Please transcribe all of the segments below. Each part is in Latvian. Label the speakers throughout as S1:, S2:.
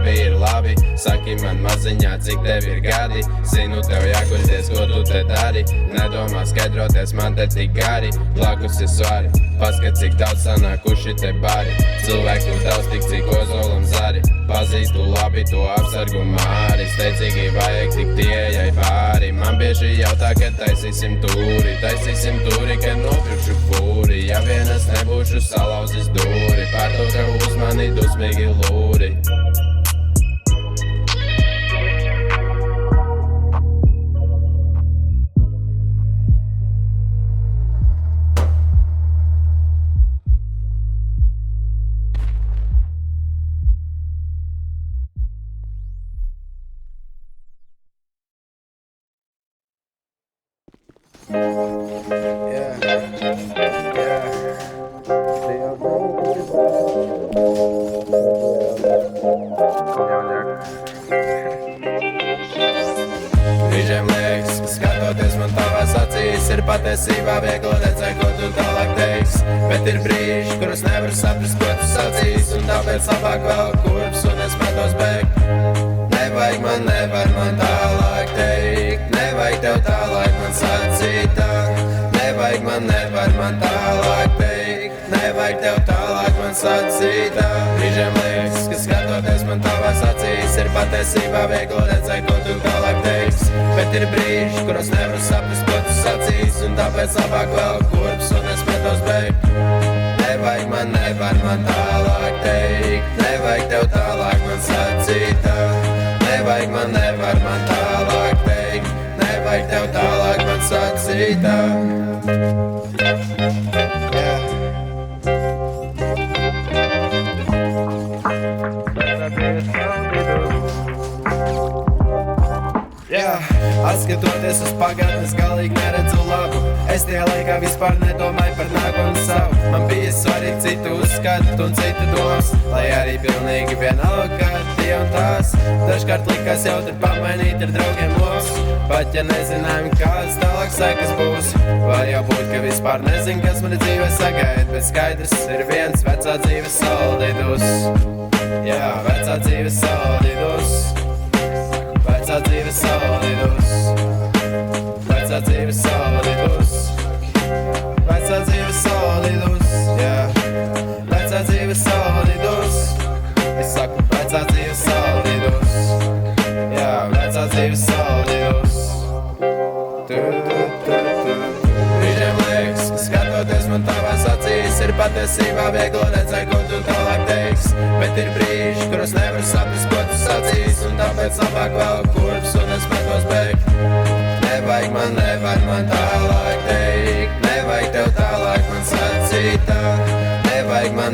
S1: labi ir labi. Saki man maziņā, cik tev ir gadi. Zinu, tev jākuļties, ko tu te dari. Nedomā skaidroties, man te tik gari. Blakus ir svari, paskat, cik daudz sanākuši te bari. Cilvēku daudz, tik cik ozolam zari. Pazīstu labi to apsargu māri. Steidzīgi vajag tik tieejai pāri. Man bieži jautā, kad taisīsim tūri. Taisīsim tūri, kad nopirkšu fūri. Ja vien es nebūšu salauzis dūri. Par to, ka uz mani dusmīgi lūri. Brīžiem liekas, skatoties man tavās acīs, ir patiesībā viegli redzēt, ko tu tālāk teiksi. Bet ir brīži, kurus nevar saprast, ko tu sacīs, un tāpēc labāk vēl kurps un es metos bēgt. Nevajag man tālāk teikt, nevajag tev tālāk man sacīt tā. Nevajag man tālāk teikt, nevajag tev tālāk man sacīt tā. Brīžiem liekas, ka skatoties man tavās acīs, ir patiesībā viegli redzēt, ko tu tālāk teiksi. Bet ir brīži, kuros nevaru saprast, ko tu sacīs, un tāpēc labāk vēl kurps un es metos bēgt. Nevajag man tālāk teikt, nevajag tev tālāk man sacīt tā. Nevajag man tālāk teikt, nevajag tev tālāk man sacīt tā. Atskatoties uz pagātnes, galīgi neredzu labu. Es tajā laikā vispār nedomāju par nākotni savu. Man bija svarīgi citu uzskatu un citu domas, lai arī pilnīgi vienalga kā tie un tās. Dažkārt likās jautri pamainīt ar draugiem los, pat ja nezinājām, kādas tālāk sekas būs. Var jau būt, ka vispār nezinu, kas mani dzīvē sagaida, bet skaidrs ir viens: vecā dzīves saldidus. Jā, vecā dzīves saldidus. Vecā dzīves saldidus. Vecā dzīves saldidus. Vecā dzīves saldidus. Jā. Vecā dzīves saldidus. Es saku, vecā dzīves saldidus. Jā, vecā dzīves saldidus. Brīžiem liekas, ka skatoties man tavās acīs, ir patiesībā viegli redzēt, ko tu tālāk teiksi. Bet ir brīži, kuros nevar saprast, ko tu sacīs, un tāpēc labāk vēl kurps un es metos bēgt. Nevajag man tālāk teikt, nevajag tev tālāk man sacīt tā. Nevajag man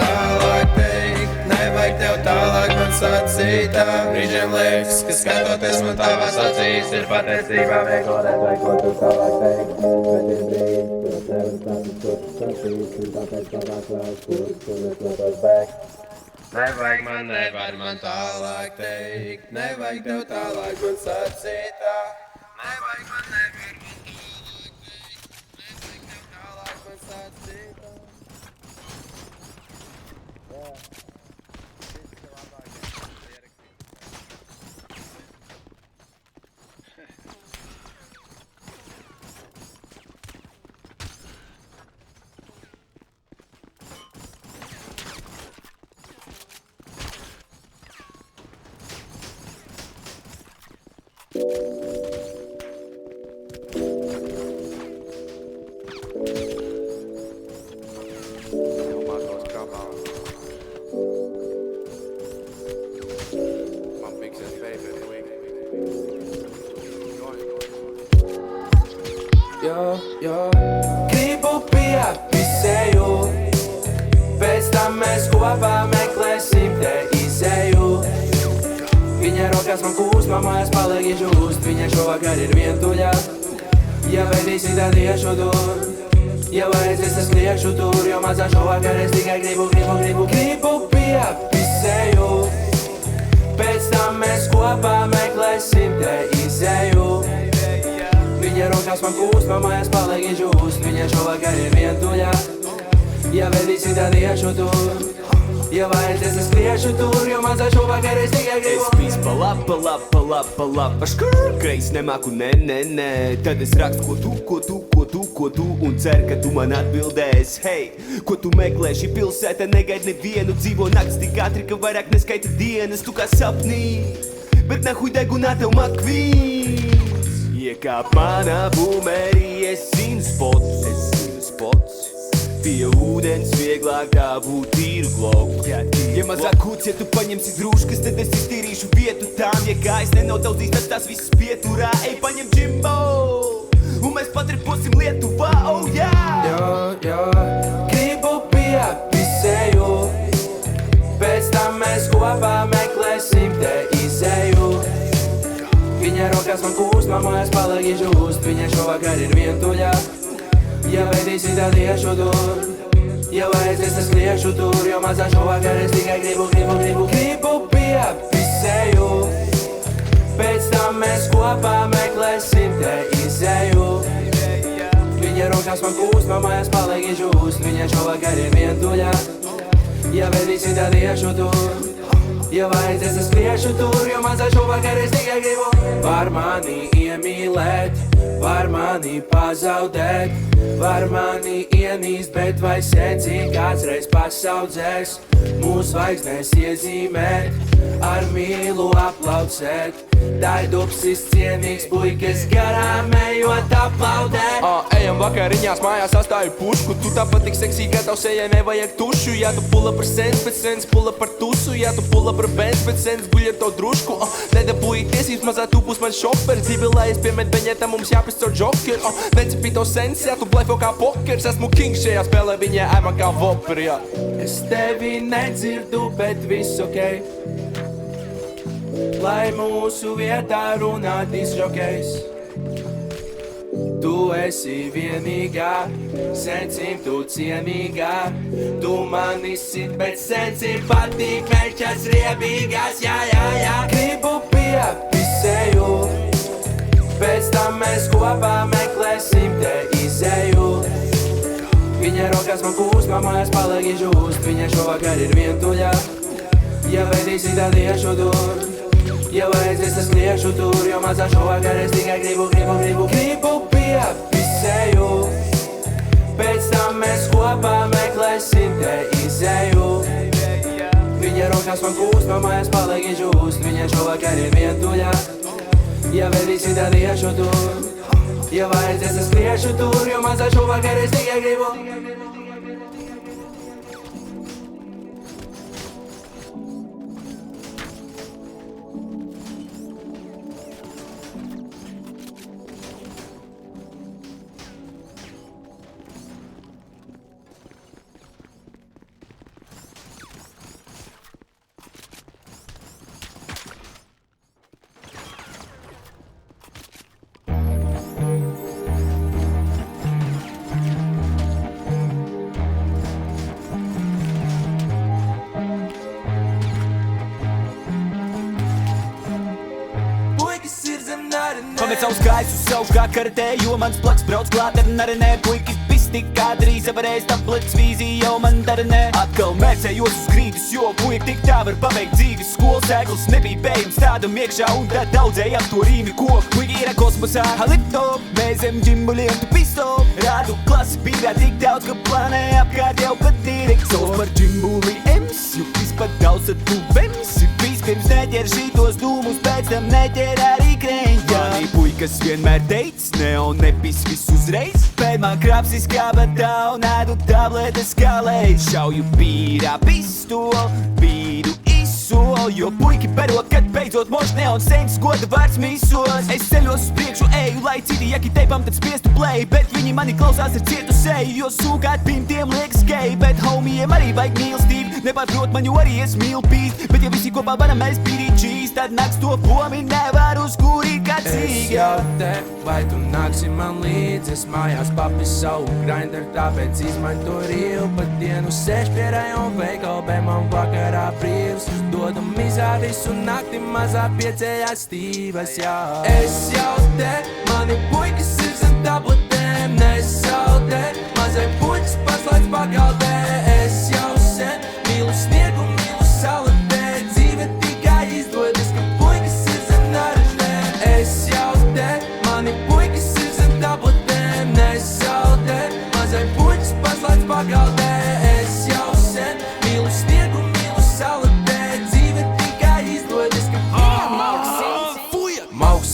S1: tālāk teikt, nevajag tev tālāk man sacīt tā. Brīžiem liekas, ka skatoties man tavās acīs, ir patiesībā viegli redzēt, ko tu tālāk teiksi. Bet ir brīži, kuros nevar saprast, ko tu sacīs, un tāpēc labāk vēl kurps un es metos bēgt. Nevajag man tālāk teikt, nevajag tev tālāk man sacīt tā. Nevajag man tālāk teikt, nevajag tev tālāk man sacīt tā.
S2: Gribu piepisēju, pēc tam mēs kopā meklēsim te izēju. Viņa rokās man kūst, man mājās paliek žūst. Viņa šovakar ir vientuļā, ja veidīsi tad iešu tur. Ja vajadzēs es liekšu tur, jo mazā šovakar es tikai gribu piepisēju. Pēc tam mēs kopā meklēsim te izēju. Viņa rokās man kūst, man mājās paliek žūst. Viņa šovakar ir vientuļā, ja veidīsi tad iešu tur. Ja vajadzēs es skriešu tur, jo mazā šovakar es tikai gribu.
S3: Es visu pa labi, ka es nemāku, nē. Tad es rakstu, ko tu, un ceru, ka tu man atbildēsi. Hei, ko tu meklē, šī pilsēta negaid nevienu, dzīvo nakts tik ātri, ka vairāk neskaita dienas, tu kā sapnī, bet nahuj degunā tev makvīns. Iekāp manā bumerī, es zinu spots. Pie ūdens vieglāk dabūt tīru globu. Ja mazāk kūts, ja tu paņemsi drūškas, tad es iztīrīšu vietu tām. Ja kājas nenodaudzīs, tad tās visas pieturā. Ej, paņem Jimbo, un mēs patriposim Lietuvā, oh yeah!
S2: Jo, gribu piepisēju, pēc tam mēs kopā meklēsim te izēju. Viņa rokās man kūst, man mājās palīgi žūst, viņa šovakar ir vientuļā. Ja veidīsi, tad iešu tur, ja vajadzēs, es liešu tur, jo mazā šovakar es tikai gribu piepisēju. Pēc tam mēs kopā meklēsim te izēju. Viņa rokās man kūst, man mājās palīgi žūst, viņa šovakar ir vientuļā. Ja veidīsi, tad iešu tur, ja vajadzēs, es liešu tur, jo mazā šovakar es tikai gribu. Var mani iemīlēt, var mani pazaudēt, var mani ienīst, bet vai sēdzī kādsreiz pasaudzēs. Mūs zvaigznēs iezīmēt, ar mīlu aplaucēt. Daidupsis cienīgs puikas garām ejot aplaudēt.
S4: Ejam vakariņās, mājās astāju pušku. Tu tāpat tik seksī, ka tav sejai nevajag tušu. Ja tu pula par sens, bet sens pula par tusu. Ja tu pula par bens, bet sens guļ ar to drušku. Nedabūji tiesības, mazā tu būs man šoferis. Dzīvi, es piemet beņetā, mums jāpist caur džokeru. Necipī to sens, ja tu blefo kā pokers. Esmu king šajā spēlē, viņa ēma kā voperi, ja.
S2: Es tevi nedzirdu, bet viss okei. Lai mūsu vietā runā disžokejs. Tu esi vienīgā, sencim tu cienīgā. Tu mani sit, bet sencim patīk meļķas riebīgās, jā. Gribu piepisēju, pēc tam mēs kopā meklēsim te izēju. Viņa rokās man kūst, man mājās palīgi žūst, viņa šovakar ir vientuļā. Ja veidīsi, tad iešu tur, ja vajadzēs, es liešu tur, jo mazā šovakar es tikai gribu piepisēju. Pēc tam mēs kopā meklēsim te izēju. Viņa rokās man kūst, man mājās palīgi žūst, viņa šovakar ir vientuļā. Ja veidīsi, tad iešu tur, ja vajadzēs, es liešu tur, jo mazā šovakar es tikai gribu.
S3: Pamet savus kājas uz savu kā karatē, jo mans plaks brauc klāt ar narenē. Puikis pistik kā drīz varēs tablets vīzija jau man darenē. Atkal mērcējos uz grīdas, jo puik tik tā var paveikt dzīves. Skolas ēkls nebija bējums tādam iekšā un tad daudzēja ap to rīmi koku. Puiki ir kosmosā, haliptop, mēs zem džimbuliem tu pistop. Rādu klasi bija tik daudz, ka planē apkārt jau pat direkt. Sauc par džimbuli ems, jo pat daudz tad tu vemsi. Vispirms neķer šitos dūmus, pēc tam neķer arī kreņķi. Mani puikas vienmēr teic, ne un nepis visu uzreiz. Pēc man krapsis kabatā un ēdu tabletes kā leģis. Šauju bīrā pistoli, bīru izsoli, jo puiki perot, kad beidzot moš neon sens goda vārds misos. Es ceļos uz priekšu eju, lai citi jaki teipam tad spiestu play, bet viņi mani klausās ar cietu seju, jo sūkāt pimtiem liekas gei. Bet homijiem arī vajag mīlestību, nepārprot man, jo arī es mīlu pīst. Bet ja visi kopā varam mēs pīrīt čīs, tad nakts to pomi nevar uzkūrīt kā cīga.
S2: Es jau te, vai tu nāksi man līdz, es mājās papis savu grinder, tāpēc izmaņu to rīlu. Pat dienu sēž pie rajona veikala, bet man vakarā brīvs. Dodu mizā visu nakti, mazā pieceļās stīvas, jā. Es jau te, mani puikas ir zem tabletēm, nesaudē. Mazai puikas paslēdz pagaldē, es jau sen mīlu sniegu.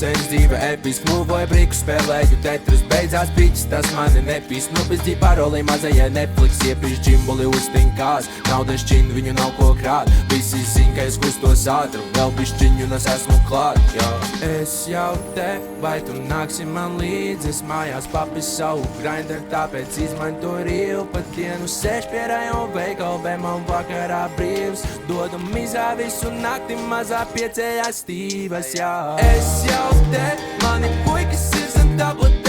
S1: sens dzīve episki, mūvoja briku spēlēju tetris, beidzās piķis, tas mani nepīs, nu pizdī parolī mazajai Netflix, iepiš džimbuli uztinkās, naudas činu viņu nav ko krāt, visi zin, ka es kustos ātru, vēl bišķiņu un es esmu klāt, jā. Es jau te, vai tu nāksi man līdzi, es mājās papis savu grinder, tāpēc izmaņu to rīvu, pat dienu sēž pie rajonu veikalu, bet man vakarā brīvs, dodu mizā visu nakti, mazā pieceļās stīvas, jā. Es jau te, mani puikas ir zem tablet